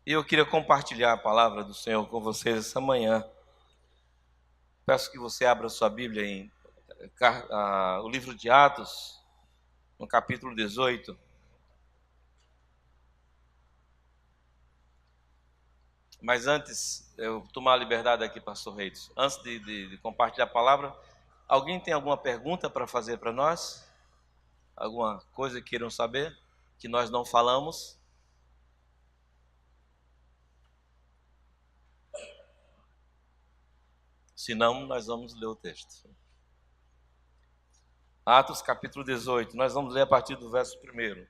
E eu queria compartilhar a palavra do Senhor com vocês essa manhã. Peço que você abra sua Bíblia em o livro de Atos, no capítulo 18. Mas antes, eu tomar a liberdade aqui, pastor Reis. Antes de compartilhar a palavra, alguém tem alguma pergunta para fazer para nós? Alguma coisa que queiram saber, que nós não falamos? Se não, nós vamos ler o texto. Atos capítulo 18, nós vamos ler a partir do verso 1.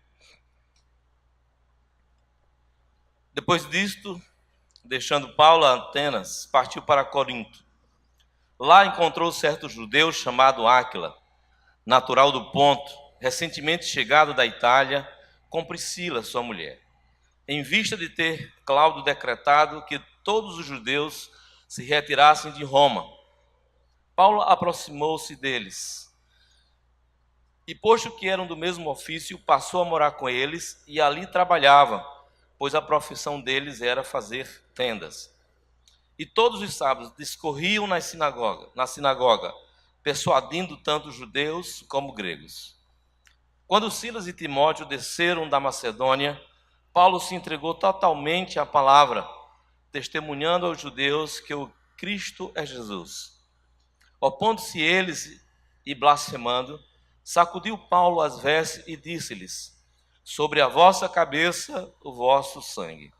Depois disto, deixando Paulo a Atenas, partiu para Corinto. Lá encontrou certo judeu chamado Áquila, natural do Ponto, recentemente chegado da Itália, com Priscila, sua mulher, em vista de ter Cláudio decretado que todos os judeus se retirassem de Roma. Paulo aproximou-se deles e, posto que eram do mesmo ofício, passou a morar com eles e ali trabalhava, pois a profissão deles era fazer tendas. E todos os sábados discorriam na sinagoga, persuadindo tanto judeus como gregos. Quando Silas e Timóteo desceram da Macedônia, Paulo se entregou totalmente à palavra, testemunhando aos judeus que o Cristo é Jesus. Opondo-se eles e blasfemando, sacudiu Paulo as vestes e disse-lhes: sobre a vossa cabeça o vosso sangue.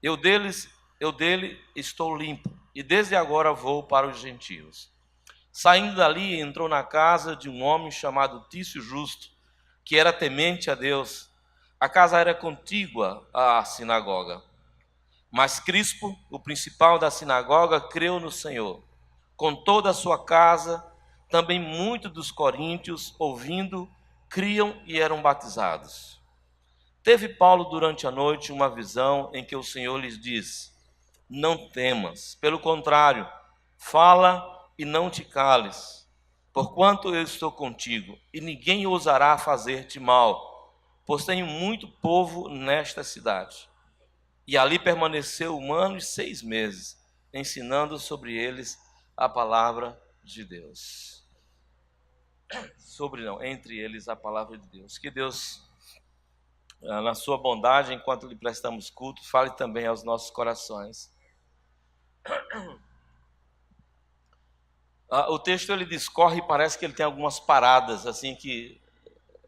Eu dele estou limpo, e desde agora vou para os gentios. Saindo dali, entrou na casa de um homem chamado Tício Justo, que era temente a Deus. A casa era contígua à sinagoga. Mas Crispo, o principal da sinagoga, creu no Senhor. Com toda a sua casa, também muitos dos coríntios, ouvindo, criam e eram batizados. Teve Paulo durante a noite uma visão em que o Senhor lhes disse: não temas, pelo contrário, fala e não te cales, porquanto eu estou contigo, e ninguém ousará fazer-te mal, pois tenho muito povo nesta cidade. E ali permaneceu 1 ano e 6 meses, ensinando sobre eles a palavra de Deus. Entre eles a palavra de Deus. Que Deus, na sua bondade, enquanto lhe prestamos culto, fale também aos nossos corações. O texto ele discorre e parece que ele tem algumas paradas assim que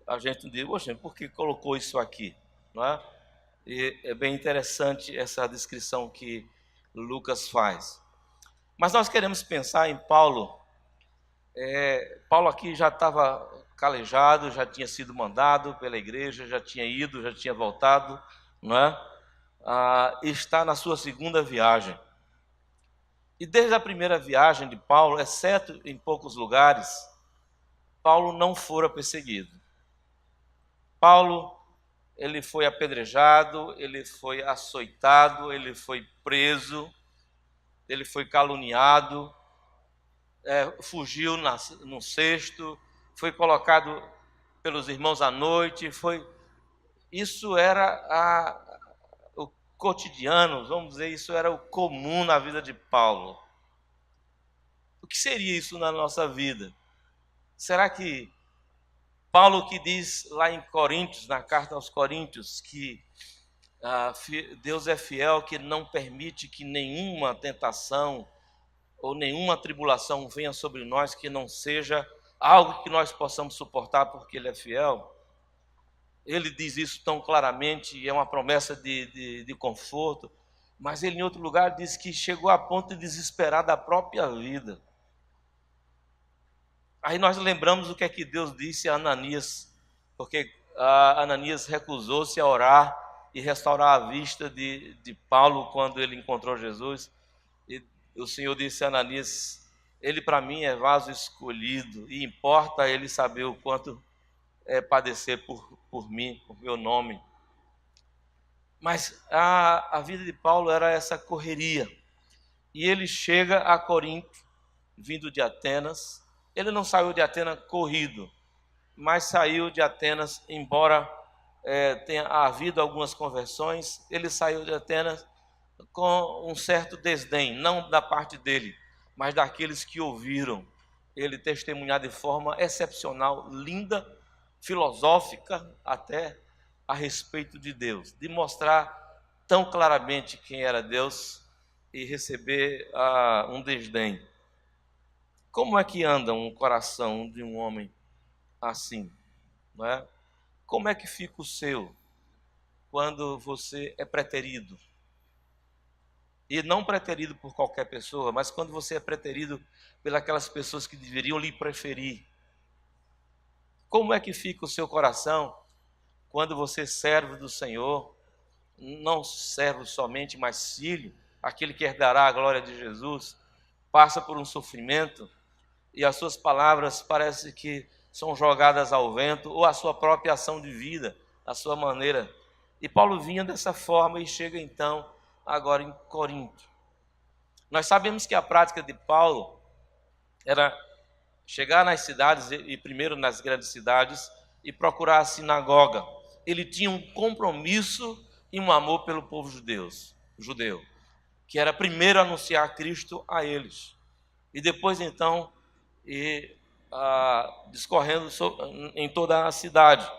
a gente diz: poxa, por que colocou isso aqui? Não é? E é bem interessante essa descrição que Lucas faz. Mas nós queremos pensar em Paulo. Paulo aqui já estava calejado, já tinha sido mandado pela igreja, já tinha ido, já tinha voltado, não é? Está na sua segunda viagem. E desde a primeira viagem de Paulo, exceto em poucos lugares, Paulo não fora perseguido. Paulo, ele foi apedrejado, ele foi açoitado, ele foi preso, ele foi caluniado, fugiu no cesto, foi colocado pelos irmãos à noite, isso era o cotidiano, vamos dizer, isso era o comum na vida de Paulo. O que seria isso na nossa vida? Será que Paulo, que diz lá em Coríntios, na carta aos Coríntios, que Deus é fiel, que não permite que nenhuma tentação ou nenhuma tribulação venha sobre nós que não seja algo que nós possamos suportar, porque Ele é fiel? Ele diz isso tão claramente e é uma promessa de conforto, mas ele em outro lugar diz que chegou a ponto de desesperar da própria vida. Aí nós lembramos o que é que Deus disse a Ananias, porque Ananias recusou-se a orar e restaurar a vista de Paulo quando ele encontrou Jesus. E o Senhor disse a Ananias: ele para mim é vaso escolhido, e importa ele saber o quanto padecer por mim, por meu nome. Mas a vida de Paulo era essa correria. E ele chega a Corinto, vindo de Atenas. Ele não saiu de Atenas corrido, mas saiu de Atenas, embora tenha havido algumas conversões, ele saiu de Atenas com um certo desdém, não da parte dele, mas daqueles que ouviram ele testemunhar de forma excepcional, linda, filosófica até, a respeito de Deus, de mostrar tão claramente quem era Deus e receber um desdém. Como é que anda um coração de um homem assim, não é? Como é que fica o seu quando você é preterido? E não preterido por qualquer pessoa, mas quando você é preterido pelas pessoas que deveriam lhe preferir. Como é que fica o seu coração quando você serve do Senhor, não servo somente, mas filho, aquele que herdará a glória de Jesus, passa por um sofrimento e as suas palavras parecem que são jogadas ao vento, ou a sua própria ação de vida, a sua maneira. E Paulo vinha dessa forma e chega então agora em Corinto. Nós sabemos que a prática de Paulo era chegar nas cidades, e primeiro nas grandes cidades, e procurar a sinagoga. Ele tinha um compromisso e um amor pelo povo judeu, que era primeiro anunciar Cristo a eles, e depois então discorrendo em toda a cidade.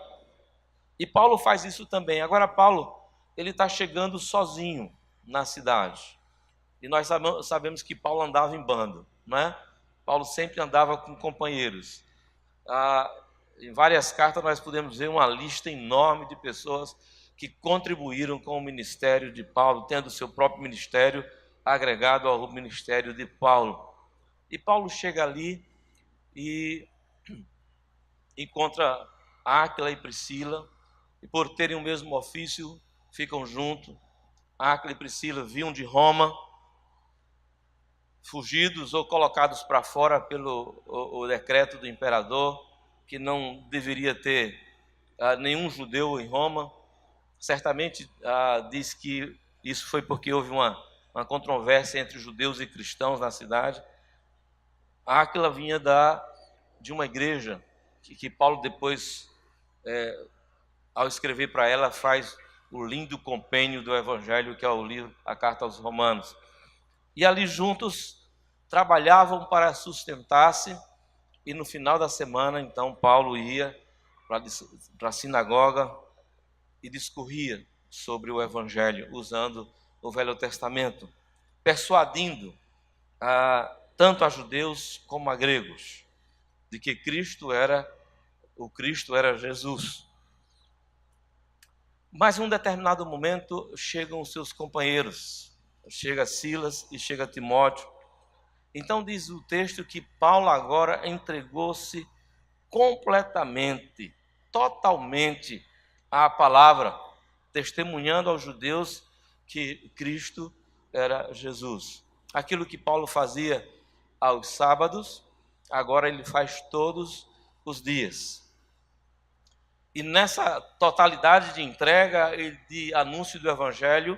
E Paulo faz isso também. Agora Paulo, ele está chegando sozinho na cidade. E nós sabemos que Paulo andava em bando, não é? Paulo sempre andava com companheiros. Em várias cartas nós podemos ver uma lista enorme de pessoas que contribuíram com o ministério de Paulo, tendo o seu próprio ministério agregado ao ministério de Paulo. E Paulo chega ali e encontra Áquila e Priscila, e por terem o mesmo ofício, ficam juntos. Áquila e Priscila vinham de Roma, fugidos ou colocados para fora pelo o decreto do imperador, que não deveria ter nenhum judeu em Roma. Certamente diz que isso foi porque houve uma controvérsia entre judeus e cristãos na cidade. Áquila vinha de uma igreja que Paulo depois, ao escrever para ela, faz o lindo compêndio do Evangelho, que é o livro, a Carta aos Romanos. E ali juntos trabalhavam para sustentar-se, e no final da semana, então, Paulo ia para a sinagoga e discorria sobre o Evangelho, usando o Velho Testamento, persuadindo tanto a judeus como a gregos, de que Cristo era Jesus. Mas em um determinado momento chegam os seus companheiros, chega Silas e chega Timóteo. Então diz o texto que Paulo agora entregou-se completamente, totalmente à palavra, testemunhando aos judeus que Cristo era Jesus. Aquilo que Paulo fazia aos sábados, agora ele faz todos os dias. E nessa totalidade de entrega e de anúncio do Evangelho,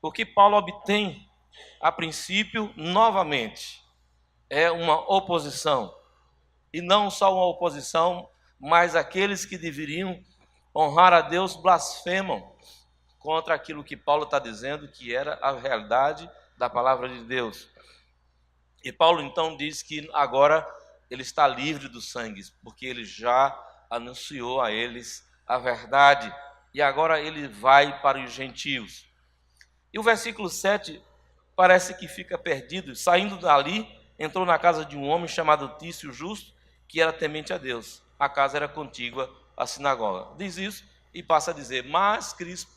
o que Paulo obtém, a princípio, novamente, é uma oposição. E não só uma oposição, mas aqueles que deveriam honrar a Deus blasfemam contra aquilo que Paulo está dizendo, que era a realidade da palavra de Deus. E Paulo então diz que agora ele está livre do sangue, porque ele já anunciou a eles a verdade, e agora ele vai para os gentios. E o versículo 7 parece que fica perdido. Saindo dali, entrou na casa de um homem chamado Tício Justo, que era temente a Deus. A casa era contígua à sinagoga. Diz isso e passa a dizer, mas Crispo.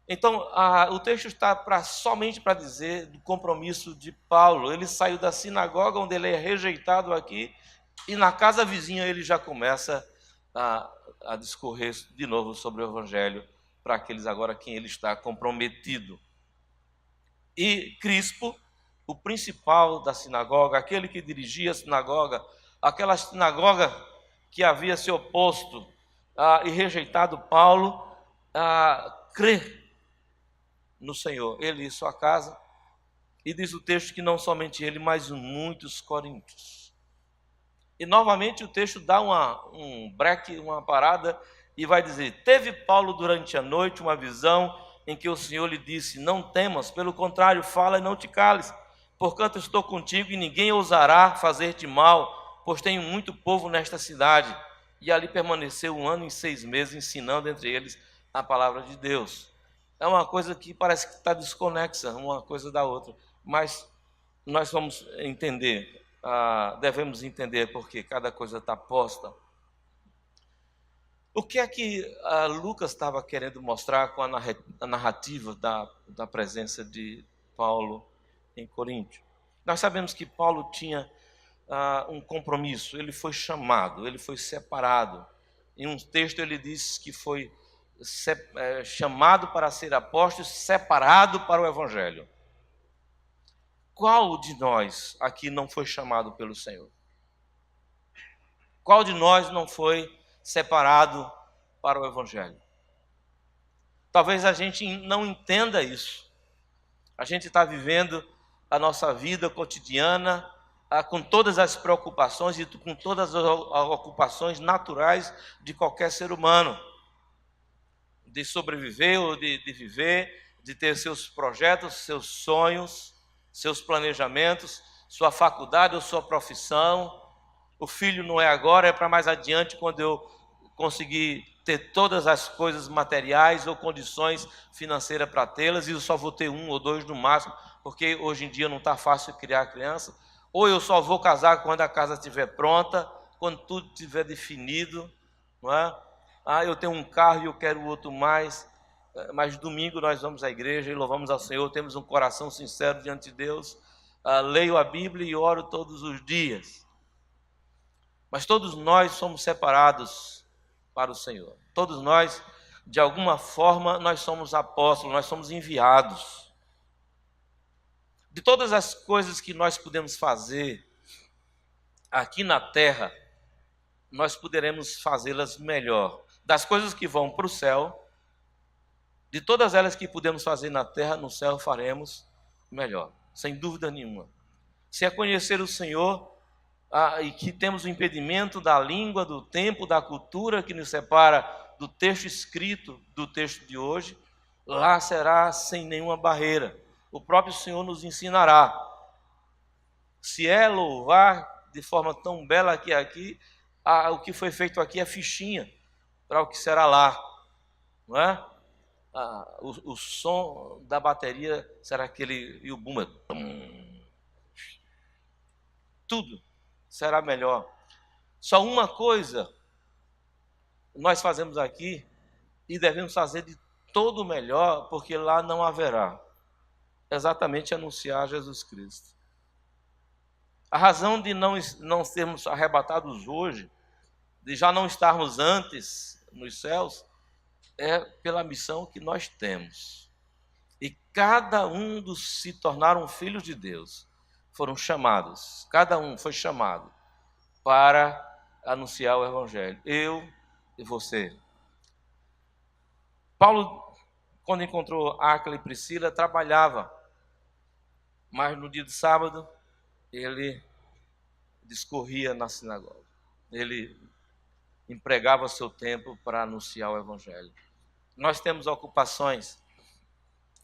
Então, o texto está somente para dizer do compromisso de Paulo. Ele saiu da sinagoga, onde ele é rejeitado aqui, e na casa vizinha ele já começa a discorrer de novo sobre o Evangelho, para aqueles agora quem ele está comprometido. E Crispo, o principal da sinagoga, aquele que dirigia a sinagoga, aquela sinagoga que havia se oposto e rejeitado Paulo, crê no Senhor, ele e sua casa. E diz o texto que não somente ele, mas muitos coríntios. E novamente o texto dá um break, uma parada, e vai dizer: teve Paulo durante a noite uma visão em que o Senhor lhe disse: não temas, pelo contrário, fala e não te cales, porquanto estou contigo e ninguém ousará fazer-te mal, pois tenho muito povo nesta cidade. E ali permaneceu 1 ano e 6 meses, ensinando entre eles a palavra de Deus. É uma coisa que parece que está desconexa uma coisa da outra, mas nós vamos entender, devemos entender porque cada coisa está posta. O que é que Lucas estava querendo mostrar com a narrativa da presença de Paulo em Coríntio? Nós sabemos que Paulo tinha um compromisso, ele foi chamado, ele foi separado. Em um texto ele diz que foi chamado para ser apóstolo, separado para o evangelho. Qual de nós aqui não foi chamado pelo Senhor? Qual de nós não foi separado para o evangelho? Talvez a gente não entenda isso. A gente está vivendo a nossa vida cotidiana com todas as preocupações e com todas as ocupações naturais de qualquer ser humano, de sobreviver ou de viver, de ter seus projetos, seus sonhos, seus planejamentos, sua faculdade ou sua profissão. O filho não é agora, é para mais adiante, quando eu conseguir ter todas as coisas materiais ou condições financeiras para tê-las, e eu só vou ter 1 ou 2 no máximo, porque hoje em dia não está fácil criar criança. Ou eu só vou casar quando a casa estiver pronta, quando tudo estiver definido, não é? Eu tenho um carro e eu quero outro mais, mas domingo nós vamos à igreja e louvamos ao Senhor, temos um coração sincero diante de Deus, leio a Bíblia e oro todos os dias. Mas todos nós somos separados para o Senhor. Todos nós, de alguma forma, nós somos apóstolos, nós somos enviados. De todas as coisas que nós podemos fazer aqui na terra, nós poderemos fazê-las melhor. Das coisas que vão para o céu, de todas elas que podemos fazer na terra, no céu faremos melhor, sem dúvida nenhuma. Se é conhecer o Senhor, e que temos o impedimento da língua, do tempo, da cultura que nos separa do texto escrito, do texto de hoje, lá será sem nenhuma barreira. O próprio Senhor nos ensinará. Se é louvar de forma tão bela que aqui, o que foi feito aqui é fichinha para o que será lá, não é? O som da bateria será aquele, e o boom, tudo será melhor. Só uma coisa nós fazemos aqui e devemos fazer de todo o melhor, porque lá não haverá. Exatamente anunciar Jesus Cristo. A razão de não sermos arrebatados hoje, de já não estarmos antes nos céus, é pela missão que nós temos. E cada um dos se tornaram filhos de Deus foram chamados, cada um foi chamado para anunciar o evangelho. Eu e você. Paulo, quando encontrou Áquila e Priscila, trabalhava, mas no dia de sábado ele discorria na sinagoga. Ele empregava seu tempo para anunciar o evangelho. Nós temos ocupações.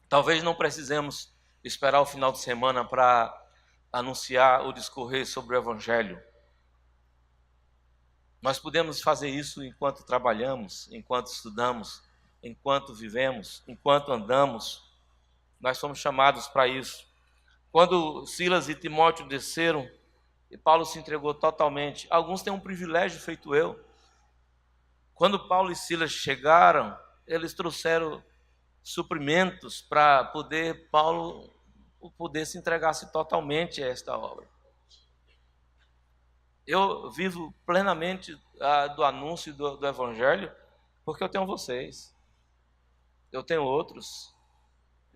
Talvez não precisemos esperar o final de semana para anunciar ou discorrer sobre o evangelho. Nós podemos fazer isso enquanto trabalhamos, enquanto estudamos, enquanto vivemos, enquanto andamos. Nós somos chamados para isso. Quando Silas e Timóteo desceram e Paulo se entregou totalmente, alguns têm um privilégio feito eu. Quando Paulo e Silas chegaram, eles trouxeram suprimentos para poder Paulo se entregar-se totalmente a esta obra. Eu vivo plenamente do anúncio do evangelho, porque eu tenho vocês. Eu tenho outros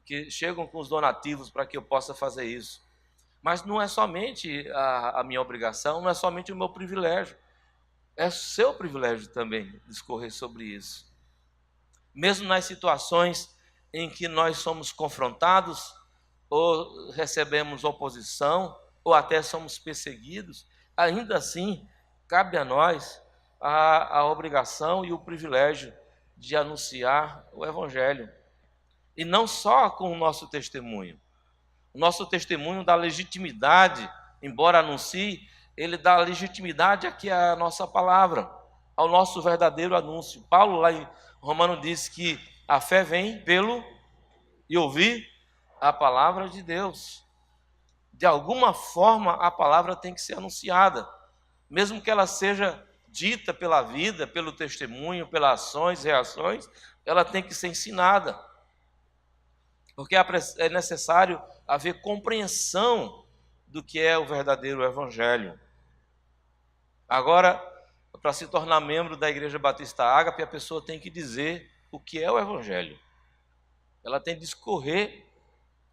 que chegam com os donativos para que eu possa fazer isso. Mas não é somente a minha obrigação, não é somente o meu privilégio. É seu privilégio também discorrer sobre isso. Mesmo nas situações em que nós somos confrontados, ou recebemos oposição, ou até somos perseguidos, ainda assim, cabe a nós a obrigação e o privilégio de anunciar o Evangelho. E não só com o nosso testemunho. O nosso testemunho dá legitimidade, embora anuncie, ele dá legitimidade aqui à nossa palavra, ao nosso verdadeiro anúncio. Paulo, lá em Romano, diz que a fé vem pelo e ouvir a palavra de Deus. De alguma forma, a palavra tem que ser anunciada, mesmo que ela seja dita pela vida, pelo testemunho, pelas ações, reações, ela tem que ser ensinada. Porque é necessário haver compreensão do que é o verdadeiro Evangelho. Agora, para se tornar membro da Igreja Batista Ágape, a pessoa tem que dizer o que é o Evangelho. Ela tem que discorrer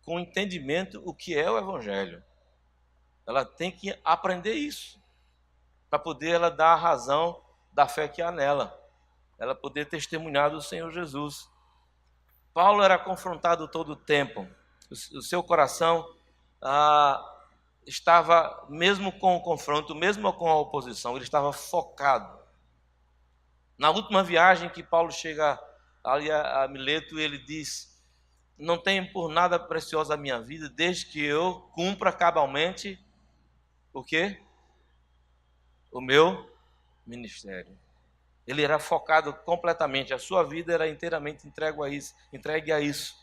com entendimento o que é o Evangelho. Ela tem que aprender isso, para poder ela dar a razão da fé que há nela. Ela poder testemunhar do Senhor Jesus. Paulo era confrontado todo o tempo. O seu coração estava, mesmo com o confronto, mesmo com a oposição, ele estava focado. Na última viagem que Paulo chega ali a Mileto, ele diz: não tenho por nada preciosa a minha vida, desde que eu cumpra cabalmente o quê? O meu ministério. Ele era focado completamente, a sua vida era inteiramente entregue a isso.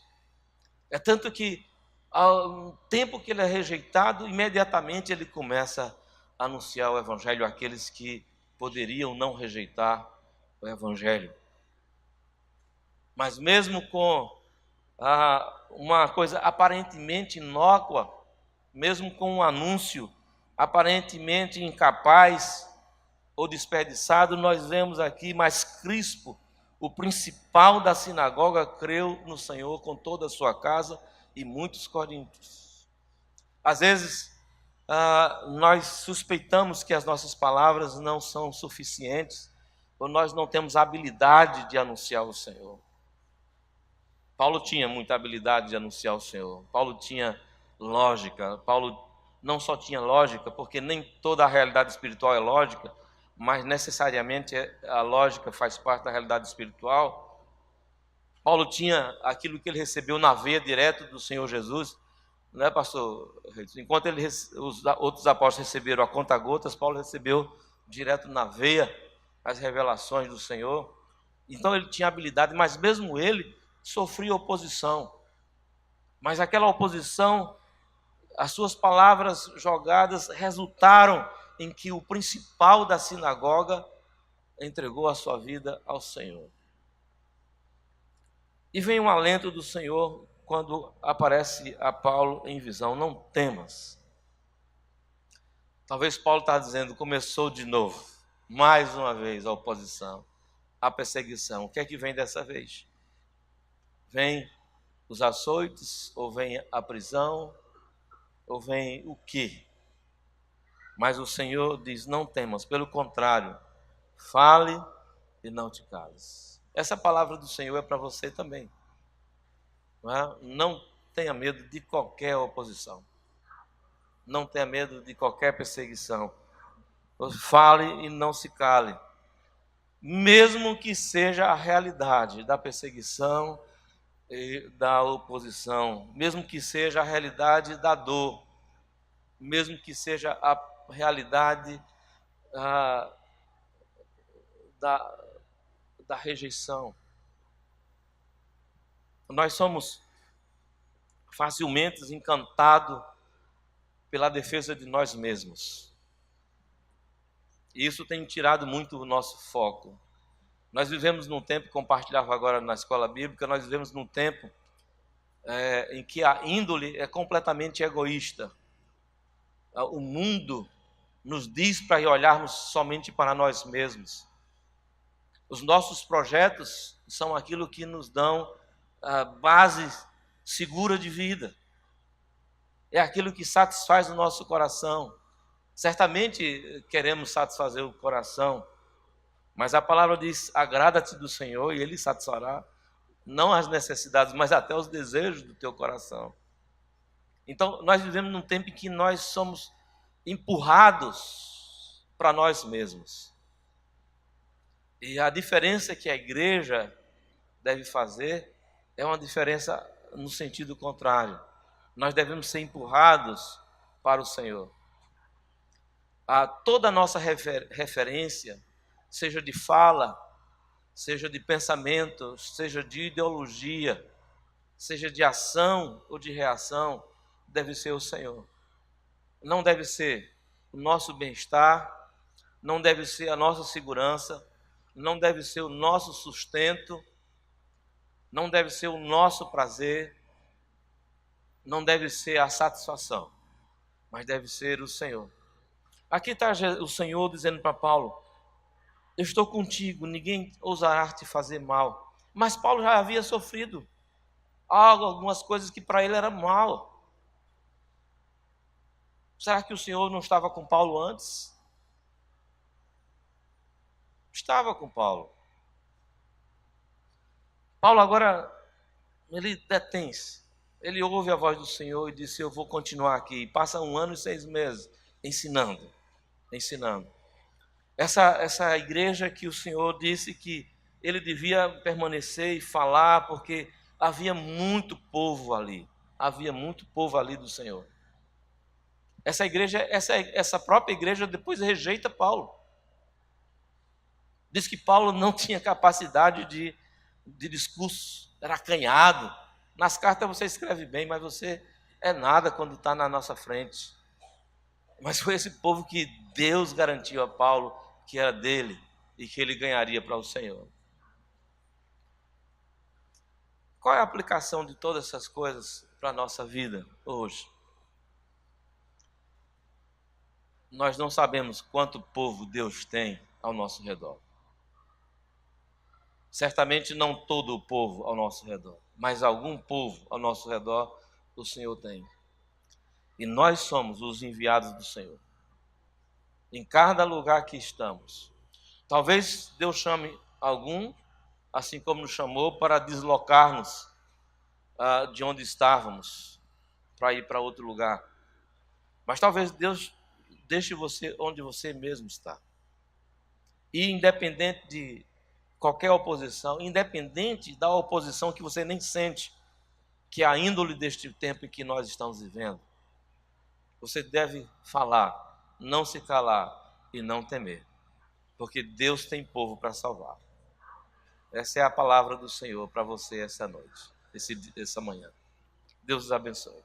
É tanto que, ao tempo que ele é rejeitado, imediatamente ele começa a anunciar o Evangelho àqueles que poderiam não rejeitar o Evangelho. Mas mesmo com uma coisa aparentemente inócua, mesmo com um anúncio aparentemente incapaz ou desperdiçado, nós vemos aqui, mas Crispo, o principal da sinagoga, creu no Senhor com toda a sua casa e muitos coríntios. Às vezes, nós suspeitamos que as nossas palavras não são suficientes, ou nós não temos habilidade de anunciar o Senhor. Paulo tinha muita habilidade de anunciar o Senhor. Paulo tinha lógica. Paulo não só tinha lógica, porque nem toda a realidade espiritual é lógica, mas necessariamente a lógica faz parte da realidade espiritual. Paulo tinha aquilo que ele recebeu na veia direto do Senhor Jesus, não é, pastor? Enquanto os outros apóstolos receberam a conta-gotas, Paulo recebeu direto na veia as revelações do Senhor. Então ele tinha habilidade, mas mesmo ele sofria oposição. Mas aquela oposição, as suas palavras jogadas resultaram em que o principal da sinagoga entregou a sua vida ao Senhor. E vem um alento do Senhor quando aparece a Paulo em visão: não temas. Talvez Paulo está dizendo, começou de novo, mais uma vez a oposição, a perseguição. O que é que vem dessa vez? Vem os açoites, ou vem a prisão, ou vem o quê? Mas o Senhor diz, não temas, pelo contrário, fale e não te cales. Essa palavra do Senhor é para você também. Não tenha medo de qualquer oposição. Não tenha medo de qualquer perseguição. Fale e não se cale. Mesmo que seja a realidade da perseguição e da oposição, mesmo que seja a realidade da dor, mesmo que seja a realidade da rejeição. Nós somos facilmente encantados pela defesa de nós mesmos. E isso tem tirado muito o nosso foco. Nós vivemos num tempo, compartilhava agora na escola bíblica, nós vivemos num tempo em que a índole é completamente egoísta. O mundo nos diz para olharmos somente para nós mesmos. Os nossos projetos são aquilo que nos dão a base segura de vida. É aquilo que satisfaz o nosso coração. Certamente queremos satisfazer o coração, mas a palavra diz, agrada-te do Senhor e Ele satisfará, não as necessidades, mas até os desejos do teu coração. Então, nós vivemos num tempo em que nós somos empurrados para nós mesmos. E a diferença que a igreja deve fazer é uma diferença no sentido contrário. Nós devemos ser empurrados para o Senhor. Toda a nossa referência, seja de fala, seja de pensamento, seja de ideologia, seja de ação ou de reação, deve ser o Senhor. Não deve ser o nosso bem-estar, não deve ser a nossa segurança, não deve ser o nosso sustento, não deve ser o nosso prazer, não deve ser a satisfação, mas deve ser o Senhor. Aqui está o Senhor dizendo para Paulo: eu estou contigo, ninguém ousará te fazer mal. Mas Paulo já havia sofrido algumas coisas que para ele era mal. Será que o Senhor não estava com Paulo antes? Estava com Paulo. Paulo agora, ele detém-se. Ele ouve a voz do Senhor e disse: eu vou continuar aqui. E passa 1 ano e 6 meses ensinando. Essa igreja que o Senhor disse que ele devia permanecer e falar, porque havia muito povo ali. Havia muito povo ali do Senhor. Essa própria igreja depois rejeita Paulo. Diz que Paulo não tinha capacidade de discurso, era acanhado. Nas cartas você escreve bem, mas você é nada quando está na nossa frente. Mas foi esse povo que Deus garantiu a Paulo que era dele e que ele ganharia para o Senhor. Qual é a aplicação de todas essas coisas para a nossa vida hoje? Nós não sabemos quanto povo Deus tem ao nosso redor. Certamente não todo o povo ao nosso redor, mas algum povo ao nosso redor o Senhor tem. E nós somos os enviados do Senhor. Em cada lugar que estamos. Talvez Deus chame algum, assim como nos chamou, para deslocar-nos de onde estávamos, para ir para outro lugar. Mas talvez Deus deixe você onde você mesmo está. E independente de qualquer oposição, independente da oposição que você nem sente, que é a índole deste tempo em que nós estamos vivendo, você deve falar, não se calar e não temer, porque Deus tem povo para salvar. Essa é a palavra do Senhor para você essa noite, essa manhã. Deus os abençoe.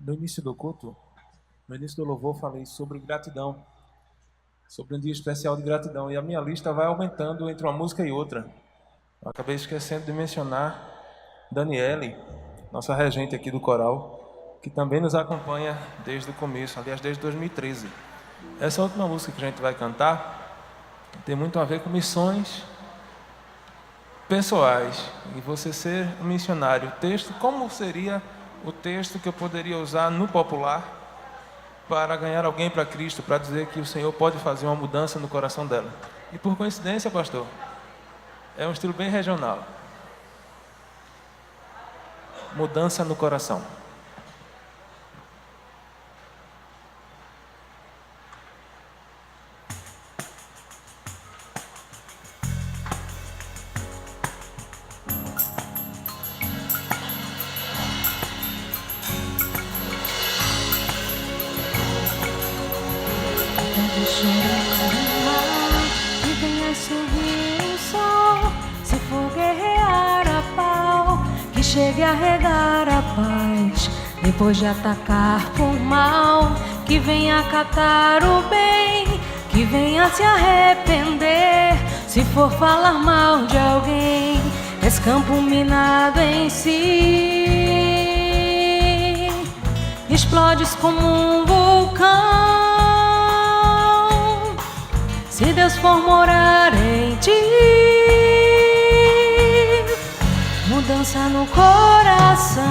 No início do culto, no início do louvor, falei sobre gratidão, sobre um dia especial de gratidão, e a minha lista vai aumentando entre uma música e outra. Eu acabei esquecendo de mencionar Daniele, nossa regente aqui do coral, que também nos acompanha desde o começo, aliás, desde 2013. Essa última música que a gente vai cantar tem muito a ver com missões pessoais, e você ser um missionário. O texto, como seria o texto que eu poderia usar no popular para ganhar alguém para Cristo, para dizer que o Senhor pode fazer uma mudança no coração dela. E por coincidência, pastor, é um estilo bem regional. Mudança no coração. E venha subir o sol, se for guerrear a pau, que chegue a regar a paz, depois de atacar por mal, que venha catar o bem, que venha se arrepender, se for falar mal de alguém, és campo minado em si. explodes como um vulcão. Se Deus for morar em ti, mudança no coração.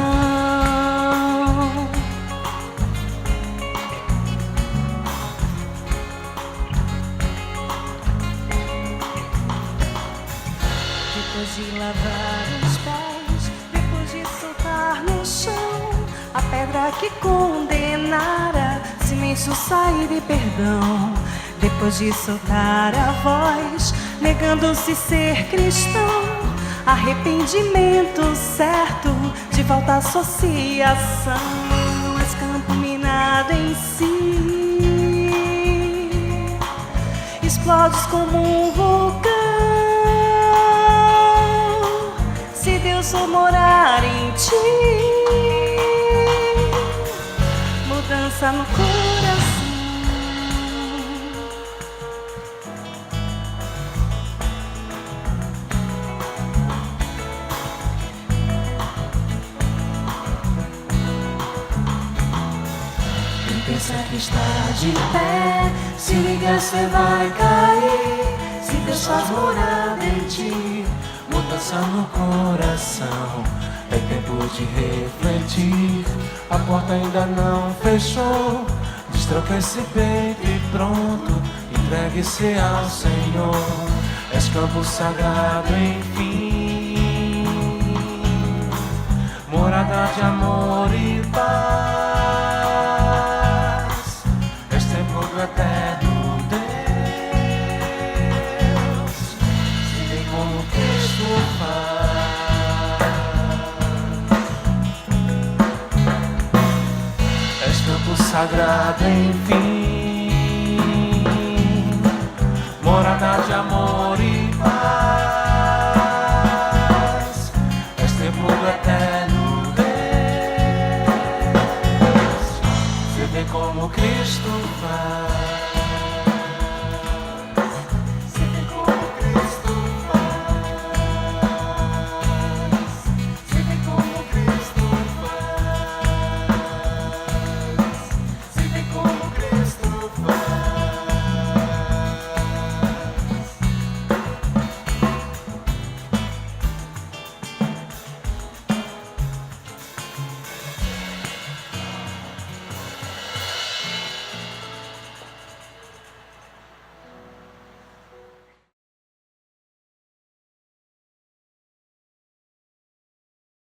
Depois de lavar os pés, depois de soltar no chão a pedra que condenara, se imenso sair de perdão. Depois de soltar a voz, negando-se ser cristão, arrependimento certo de falta associação. És campo minado em si, explodes como um vulcão. Se Deus for morar em ti, mudança no coração. Pensa que está de pé, se liga, cê vai cair. Se Deus faz morada em ti, mudança no coração. É tempo de refletir, a porta ainda não fechou. Destranca esse peito e pronto, entregue-se ao Senhor. És campo sagrado, enfim, morada de amor e paz. És templo do eterno Deus, se vê como Cristo faz. És campo sagrado, enfim, morada de amor e paz. És templo do eterno Deus, se vê como Cristo faz.